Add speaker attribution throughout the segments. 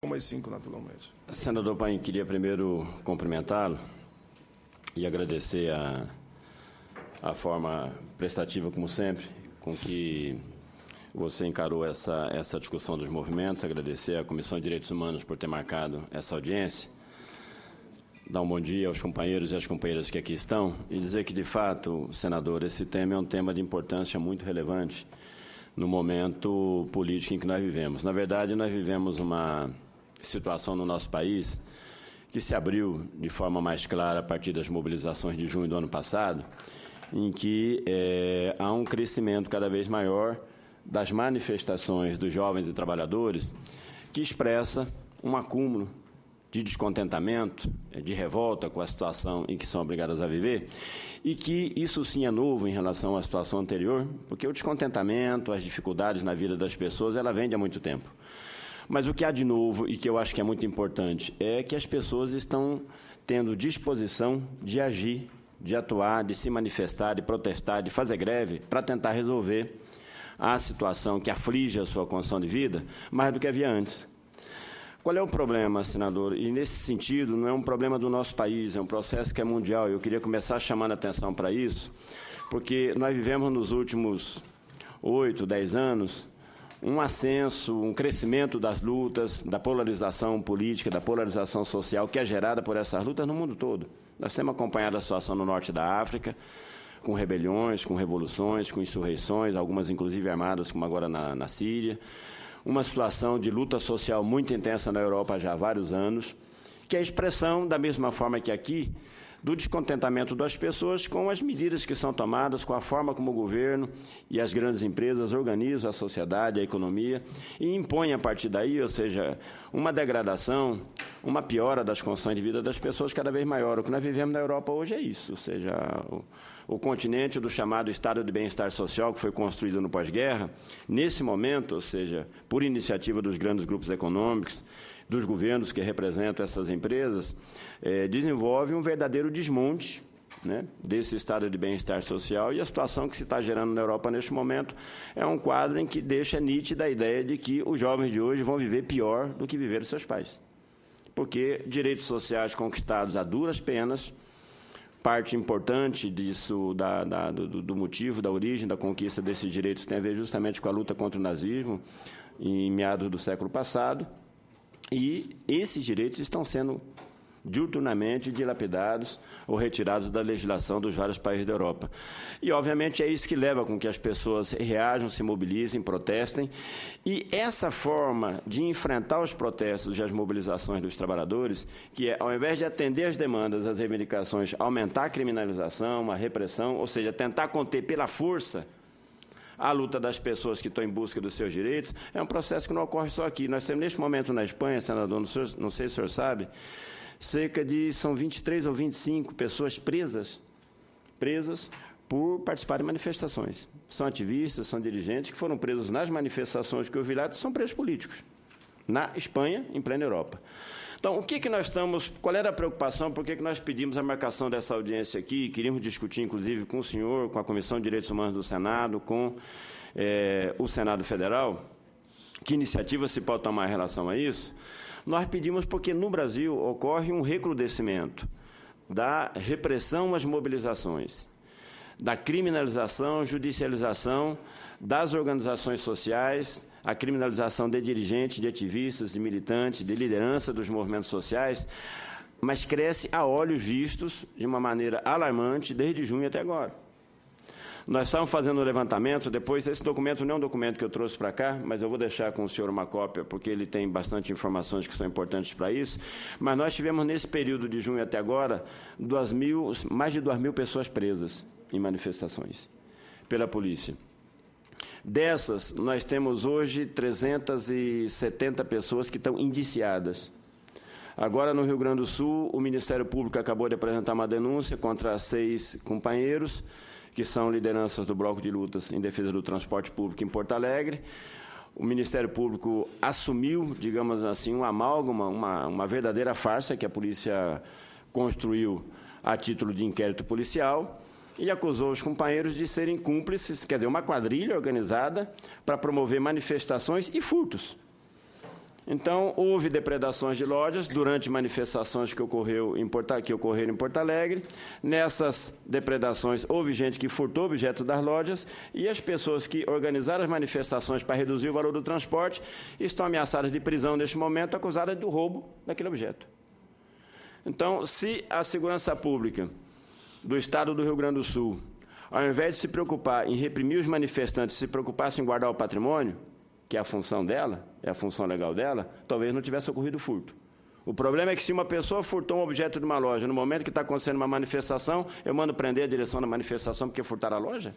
Speaker 1: mais 5, naturalmente.
Speaker 2: Senador Paim, queria primeiro cumprimentá-lo e agradecer a forma prestativa, como sempre, com que você encarou essa discussão dos movimentos, agradecer à Comissão de Direitos Humanos por ter marcado essa audiência, dar um bom dia aos companheiros e às companheiras que aqui estão e dizer que, de fato, senador, esse tema é um tema de importância muito relevante no momento político em que nós vivemos. Na verdade, nós vivemos uma situação no nosso país que se abriu de forma mais clara a partir das mobilizações de junho do ano passado, em que há um crescimento cada vez maior das manifestações dos jovens e trabalhadores que expressa um acúmulo de descontentamento, de revolta com a situação em que são obrigadas a viver, e que isso sim é novo em relação à situação anterior, porque o descontentamento, as dificuldades na vida das pessoas, ela vem de há muito tempo. Mas o que há de novo, e que eu acho que é muito importante, é que as pessoas estão tendo disposição de agir, de atuar, de se manifestar, de protestar, de fazer greve, para tentar resolver a situação que aflige a sua condição de vida mais do que havia antes. Qual é o problema, senador? E, nesse sentido, não é um problema do nosso país, é um processo que é mundial. Eu queria começar chamando a atenção para isso, porque nós vivemos nos últimos 8, 10 anos um ascenso, um crescimento das lutas, da polarização política, da polarização social que é gerada por essas lutas no mundo todo. Nós temos acompanhado a situação no norte da África, com rebeliões, com revoluções, com insurreições, algumas inclusive armadas, como agora na Síria. Uma situação de luta social muito intensa na Europa já há vários anos, que é a expressão, da mesma forma que aqui, do descontentamento das pessoas com as medidas que são tomadas, com a forma como o governo e as grandes empresas organizam a sociedade, a economia, e impõem a partir daí, ou seja, uma degradação, uma piora das condições de vida das pessoas cada vez maior. O que nós vivemos na Europa hoje é isso, ou seja, o continente do chamado Estado de Bem-Estar Social, que foi construído no pós-guerra, nesse momento, ou seja, por iniciativa dos grandes grupos econômicos, dos governos que representam essas empresas, desenvolve um verdadeiro desmonte, né, desse estado de bem-estar social, e a situação que se está gerando na Europa neste momento é um quadro em que deixa nítida a ideia de que os jovens de hoje vão viver pior do que viveram seus pais. Porque direitos sociais conquistados a duras penas, parte importante disso, do motivo, da origem da conquista desses direitos tem a ver justamente com a luta contra o nazismo em meados do século passado, e esses direitos estão sendo diuturnamente dilapidados ou retirados da legislação dos vários países da Europa. E, obviamente, é isso que leva com que as pessoas reajam, se mobilizem, protestem. E essa forma de enfrentar os protestos e as mobilizações dos trabalhadores, que é, ao invés de atender às demandas, às reivindicações, aumentar a criminalização, a repressão, ou seja, tentar conter pela força a luta das pessoas que estão em busca dos seus direitos, é um processo que não ocorre só aqui. Nós temos, neste momento, na Espanha, senador, não sei se o senhor sabe, cerca de, são 23 ou 25 pessoas presas por participar de manifestações. São ativistas, são dirigentes que foram presos nas manifestações que eu vi lá, são presos políticos, na Espanha, em plena Europa. Então, o que nós estamos, qual era a preocupação, por que nós pedimos a marcação dessa audiência aqui, queríamos discutir, inclusive, com o senhor, com a Comissão de Direitos Humanos do Senado, com o Senado Federal, que iniciativa se pode tomar em relação a isso? Nós pedimos porque, no Brasil, ocorre um recrudescimento da repressão às mobilizações, da criminalização, judicialização das organizações sociais, a criminalização de dirigentes, de ativistas, de militantes, de liderança dos movimentos sociais, mas cresce a olhos vistos de uma maneira alarmante desde junho até agora. Nós estamos fazendo um levantamento, depois esse documento não é um documento que eu trouxe para cá, mas eu vou deixar com o senhor uma cópia, porque ele tem bastante informações que são importantes para isso, mas nós tivemos nesse período de junho até agora mais de 2.000 pessoas presas em manifestações pela polícia. Dessas, nós temos hoje 370 pessoas que estão indiciadas. Agora, no Rio Grande do Sul, o Ministério Público acabou de apresentar uma denúncia contra 6 companheiros, que são lideranças do Bloco de Lutas em Defesa do Transporte Público em Porto Alegre. O Ministério Público assumiu, digamos assim, um amálgama, uma verdadeira farsa que a polícia construiu a título de inquérito policial, e acusou os companheiros de serem cúmplices, quer dizer, uma quadrilha organizada para promover manifestações e furtos. Então, houve depredações de lojas durante manifestações que ocorreram em Porto Alegre. Nessas depredações, houve gente que furtou objetos das lojas e as pessoas que organizaram as manifestações para reduzir o valor do transporte estão ameaçadas de prisão neste momento, acusadas do roubo daquele objeto. Então, se a segurança pública do Estado do Rio Grande do Sul, ao invés de se preocupar em reprimir os manifestantes, se preocupasse em guardar o patrimônio, que é a função dela, é a função legal dela, talvez não tivesse ocorrido o furto. O problema é que se uma pessoa furtou um objeto de uma loja, no momento que está acontecendo uma manifestação, eu mando prender a direção da manifestação porque furtaram a loja?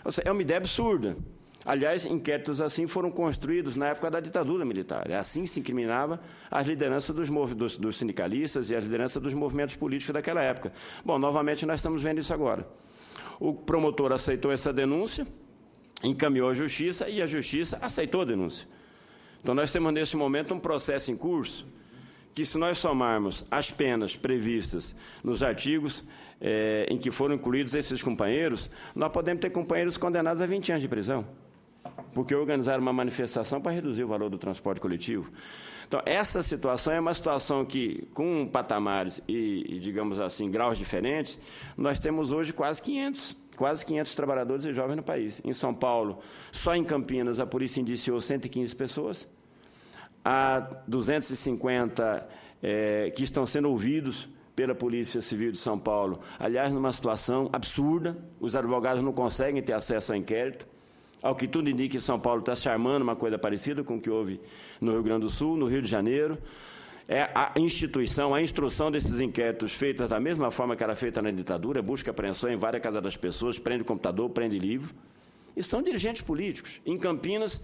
Speaker 2: Ou seja, é uma ideia absurda. Aliás, inquéritos assim foram construídos na época da ditadura militar. Assim se incriminava as lideranças dos sindicalistas e as lideranças dos movimentos políticos daquela época. Bom, novamente nós estamos vendo isso agora. O promotor aceitou essa denúncia, encaminhou à Justiça e a Justiça aceitou a denúncia. Então, nós temos, neste momento, um processo em curso que, se nós somarmos as penas previstas nos artigos em que foram incluídos esses companheiros, nós podemos ter companheiros condenados a 20 anos de prisão, porque organizaram uma manifestação para reduzir o valor do transporte coletivo. Então, essa situação é uma situação que, com patamares e digamos assim, graus diferentes, nós temos hoje quase 500 trabalhadores e jovens no país. Em São Paulo, só em Campinas, a polícia indiciou 115 pessoas, há 250 que estão sendo ouvidos pela Polícia Civil de São Paulo, aliás, numa situação absurda, os advogados não conseguem ter acesso ao inquérito. Ao que tudo indica, que São Paulo está se armando uma coisa parecida com o que houve no Rio Grande do Sul, no Rio de Janeiro. A instrução desses inquéritos feitas da mesma forma que era feita na ditadura, busca apreensão em várias casas das pessoas, prende computador, prende livro, e são dirigentes políticos. Em Campinas,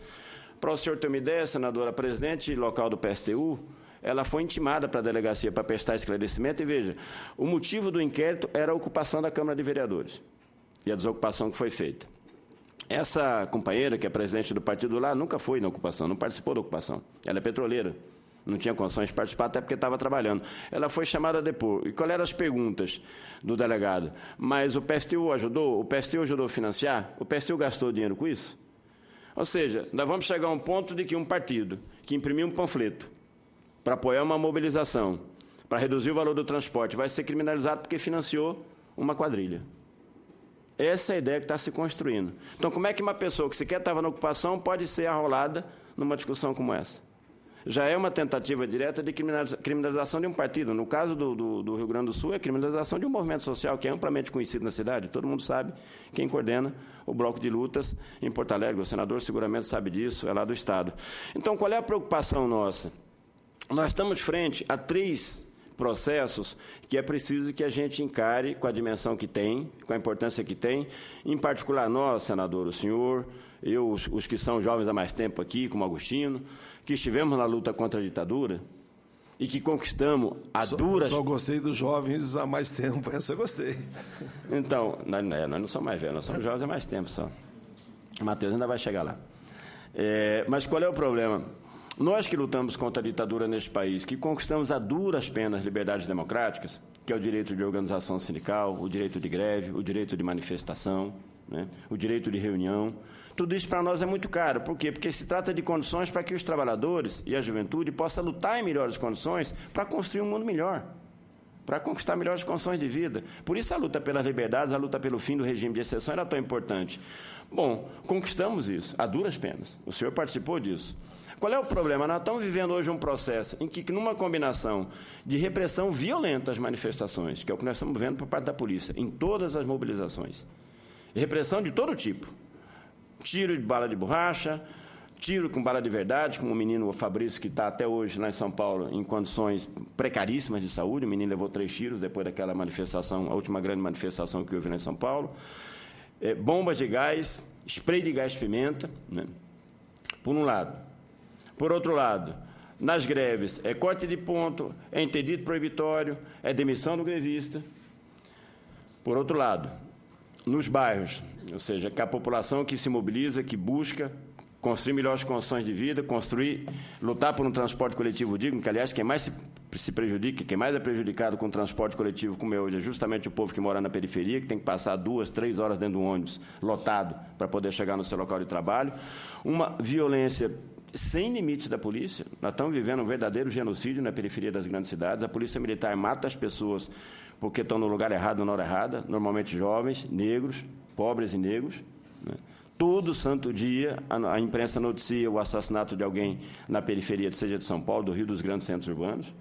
Speaker 2: para o senhor ter uma ideia, senadora, a presidente local do PSTU, ela foi intimada para a delegacia para prestar esclarecimento, e veja, o motivo do inquérito era a ocupação da Câmara de Vereadores e a desocupação que foi feita. Essa companheira, que é presidente do partido lá, nunca foi na ocupação, não participou da ocupação. Ela é petroleira, não tinha condições de participar, até porque estava trabalhando. Ela foi chamada a depor. E quais eram as perguntas do delegado? Mas o PSTU ajudou? O PSTU ajudou a financiar? O PSTU gastou dinheiro com isso? Ou seja, nós vamos chegar a um ponto de que um partido que imprimiu um panfleto para apoiar uma mobilização, para reduzir o valor do transporte, vai ser criminalizado porque financiou uma quadrilha. Essa é a ideia que está se construindo. Então, como é que uma pessoa que sequer estava na ocupação pode ser arrolada numa discussão como essa? Já é uma tentativa direta de criminalização de um partido. No caso do Rio Grande do Sul, é criminalização de um movimento social que é amplamente conhecido na cidade. Todo mundo sabe quem coordena o bloco de lutas em Porto Alegre. O senador seguramente sabe disso, é lá do Estado. Então, qual é a preocupação nossa? Nós estamos frente a 3 processos que é preciso que a gente encare com a dimensão que tem, com a importância que tem, em particular nós, senador, o senhor, eu, os que são jovens há mais tempo aqui, como Agostinho, que estivemos na luta contra a ditadura e que conquistamos a duras...
Speaker 1: Só gostei dos jovens há mais tempo, essa eu gostei.
Speaker 2: Então, nós não somos mais velhos, nós somos jovens há mais tempo só. O Matheus ainda vai chegar lá. Mas qual é o problema? Nós que lutamos contra a ditadura neste país, que conquistamos a duras penas liberdades democráticas, que é o direito de organização sindical, o direito de greve, o direito de manifestação, né, o direito de reunião, tudo isso para nós é muito caro. Por quê? Porque se trata de condições para que os trabalhadores e a juventude possam lutar em melhores condições para construir um mundo melhor, para conquistar melhores condições de vida. Por isso a luta pelas liberdades, a luta pelo fim do regime de exceção era tão importante. Bom, conquistamos isso, a duras penas. O senhor participou disso. Qual é o problema? Nós estamos vivendo hoje um processo em que, numa combinação de repressão violenta às manifestações, que é o que nós estamos vendo por parte da polícia, em todas as mobilizações, repressão de todo tipo, tiro de bala de borracha, tiro com bala de verdade, como o menino Fabrício, que está até hoje lá em São Paulo em condições precaríssimas de saúde, o menino levou 3 tiros depois daquela manifestação, a última grande manifestação que houve lá em São Paulo, bombas de gás, spray de gás-pimenta, né? Por um lado. Por outro lado, nas greves, é corte de ponto, é interdito proibitório, é demissão do grevista. Por outro lado, nos bairros, ou seja, que a população que se mobiliza, que busca construir melhores condições de vida, lutar por um transporte coletivo digno, que, aliás, quem mais se prejudica, quem mais é prejudicado com o transporte coletivo como é hoje, é justamente o povo que mora na periferia, que tem que passar 2, 3 horas dentro do ônibus lotado para poder chegar no seu local de trabalho. Uma violência sem limites da polícia. Nós estamos vivendo um verdadeiro genocídio na periferia das grandes cidades. A polícia militar mata as pessoas porque estão no lugar errado, na hora errada, normalmente jovens, negros, pobres e negros, né? Todo santo dia a imprensa noticia o assassinato de alguém na periferia, seja de São Paulo, do Rio, dos grandes centros urbanos.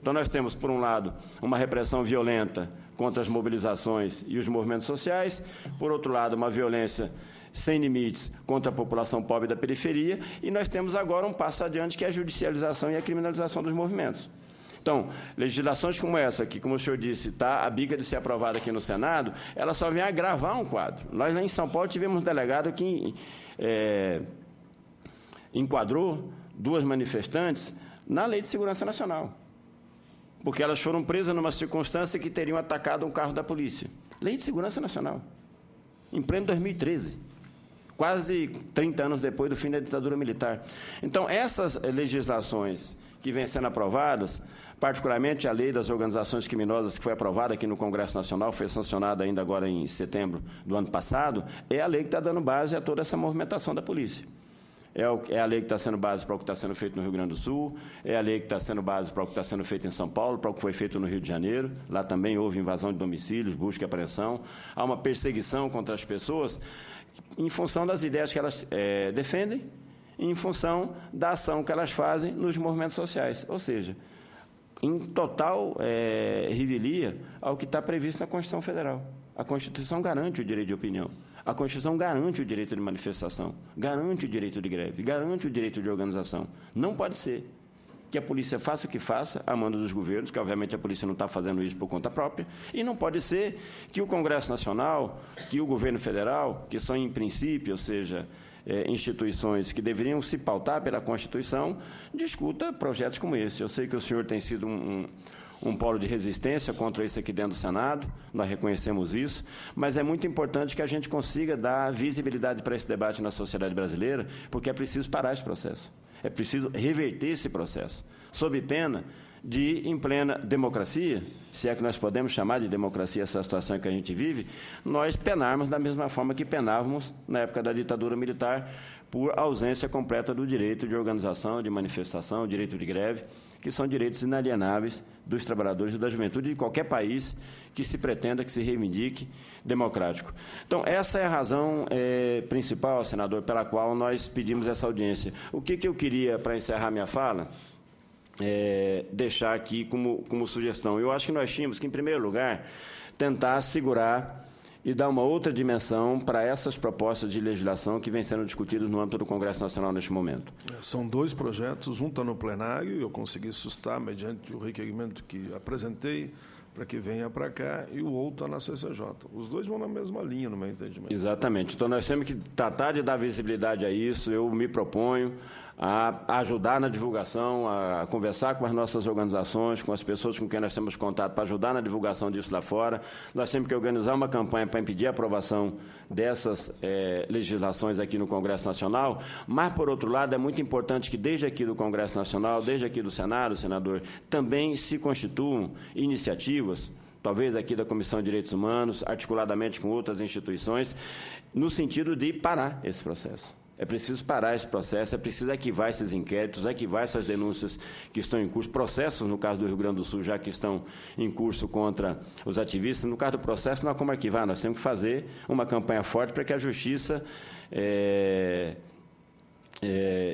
Speaker 2: Então, nós temos, por um lado, uma repressão violenta contra as mobilizações e os movimentos sociais, por outro lado, uma violência sem limites contra a população pobre da periferia, e nós temos agora um passo adiante, que é a judicialização e a criminalização dos movimentos. Então, legislações como essa, que, como o senhor disse, está a bica de ser aprovada aqui no Senado, ela só vem agravar um quadro. Nós, lá em São Paulo, tivemos um delegado que enquadrou 2 manifestantes na Lei de Segurança Nacional, porque elas foram presas numa circunstância que teriam atacado um carro da polícia. Lei de Segurança Nacional, em pleno 2013, quase 30 anos depois do fim da ditadura militar. Então, essas legislações que vêm sendo aprovadas, particularmente a Lei das Organizações Criminosas, que foi aprovada aqui no Congresso Nacional, foi sancionada ainda agora em setembro do ano passado, é a lei que está dando base a toda essa movimentação da polícia. É a lei que está sendo base para o que está sendo feito no Rio Grande do Sul, é a lei que está sendo base para o que está sendo feito em São Paulo, para o que foi feito no Rio de Janeiro. Lá também houve invasão de domicílios, busca e apreensão. Há uma perseguição contra as pessoas em função das ideias que elas defendem, em função da ação que elas fazem nos movimentos sociais. Ou seja, em total revelia ao que está previsto na Constituição Federal. A Constituição garante o direito de opinião. A Constituição garante o direito de manifestação, garante o direito de greve, garante o direito de organização. Não pode ser que a polícia faça o que faça, a mando dos governos, que obviamente a polícia não está fazendo isso por conta própria, e não pode ser que o Congresso Nacional, que o governo federal, que são em princípio, ou seja, instituições que deveriam se pautar pela Constituição, discuta projetos como esse. Eu sei que o senhor tem sido um polo de resistência contra isso aqui dentro do Senado, nós reconhecemos isso, mas é muito importante que a gente consiga dar visibilidade para esse debate na sociedade brasileira, porque é preciso parar esse processo, é preciso reverter esse processo, sob pena de, em plena democracia, se é que nós podemos chamar de democracia essa situação que a gente vive, nós penarmos da mesma forma que penávamos na época da ditadura militar, por ausência completa do direito de organização, de manifestação, direito de greve, que são direitos inalienáveis dos trabalhadores e da juventude de qualquer país que se pretenda, que se reivindique democrático. Então, essa é a razão principal, senador, pela qual nós pedimos essa audiência. O que eu queria, para encerrar minha fala, deixar aqui como sugestão? Eu acho que nós tínhamos que, em primeiro lugar, tentar segurar e dar uma outra dimensão para essas propostas de legislação que vêm sendo discutidas no âmbito do Congresso Nacional neste momento.
Speaker 1: São 2 projetos, um está no plenário, e eu consegui sustar mediante o requerimento que apresentei para que venha para cá, e o outro está na CCJ. Os 2 vão na mesma linha, no meu entendimento.
Speaker 2: Exatamente. Então, nós temos que tratar de dar visibilidade a isso. Eu me proponho a ajudar na divulgação, a conversar com as nossas organizações, com as pessoas com quem nós temos contato, para ajudar na divulgação disso lá fora. Nós temos que organizar uma campanha para impedir a aprovação dessas legislações aqui no Congresso Nacional, mas, por outro lado, é muito importante que, desde aqui do Congresso Nacional, desde aqui do Senado, senador, também se constituam iniciativas, talvez aqui da Comissão de Direitos Humanos, articuladamente com outras instituições, no sentido de parar esse processo. É preciso parar esse processo, é preciso arquivar esses inquéritos, arquivar essas denúncias que estão em curso, processos, no caso do Rio Grande do Sul, já que estão em curso contra os ativistas. No caso do processo, não há como arquivar, nós temos que fazer uma campanha forte para que a Justiça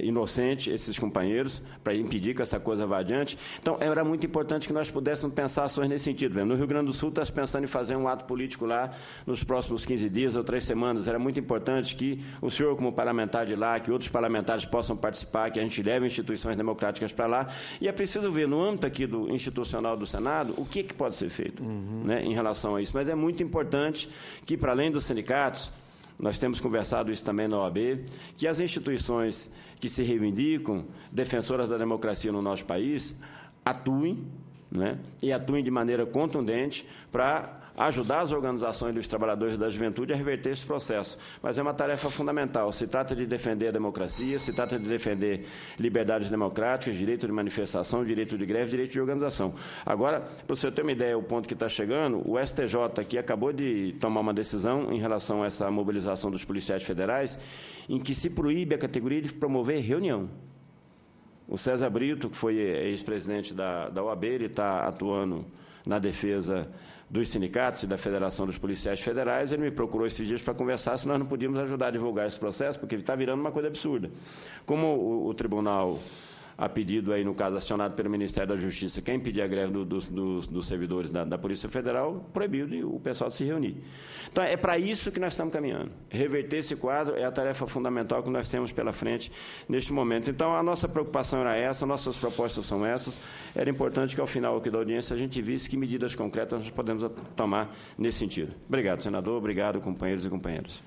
Speaker 2: inocente esses companheiros, para impedir que essa coisa vá adiante. Então, era muito importante que nós pudéssemos pensar ações nesse sentido. No Rio Grande do Sul, está se pensando em fazer um ato político lá nos próximos 15 dias ou 3 semanas. Era muito importante que o senhor, como parlamentar de lá, que outros parlamentares possam participar, que a gente leve instituições democráticas para lá. E é preciso ver, no âmbito aqui do institucional do Senado, o que pode ser feito né, em relação a isso. Mas é muito importante que, para além dos sindicatos, nós temos conversado isso também na OAB, que as instituições que se reivindicam, defensoras da democracia no nosso país, atuem, né, e atuem de maneira contundente para ajudar as organizações dos trabalhadores da juventude a reverter esse processo. Mas é uma tarefa fundamental. Se trata de defender a democracia, se trata de defender liberdades democráticas, direito de manifestação, direito de greve, direito de organização. Agora, para você ter uma ideia, o ponto que está chegando, o STJ aqui acabou de tomar uma decisão em relação a essa mobilização dos policiais federais, em que se proíbe a categoria de promover reunião. O César Brito, que foi ex-presidente da OAB, ele está atuando na defesa dos sindicatos e da Federação dos Policiais Federais. Ele me procurou esses dias para conversar se nós não podíamos ajudar a divulgar esse processo, porque está virando uma coisa absurda. Como o tribunal, a pedido aí, no caso, acionado pelo Ministério da Justiça, quer impedir a greve dos servidores da Polícia Federal, proibido o pessoal de se reunir. Então, é para isso que nós estamos caminhando. Reverter esse quadro é a tarefa fundamental que nós temos pela frente neste momento. Então, a nossa preocupação era essa, nossas propostas são essas. Era importante que, ao final aqui da audiência, a gente visse que medidas concretas nós podemos tomar nesse sentido. Obrigado, senador. Obrigado, companheiros e companheiras.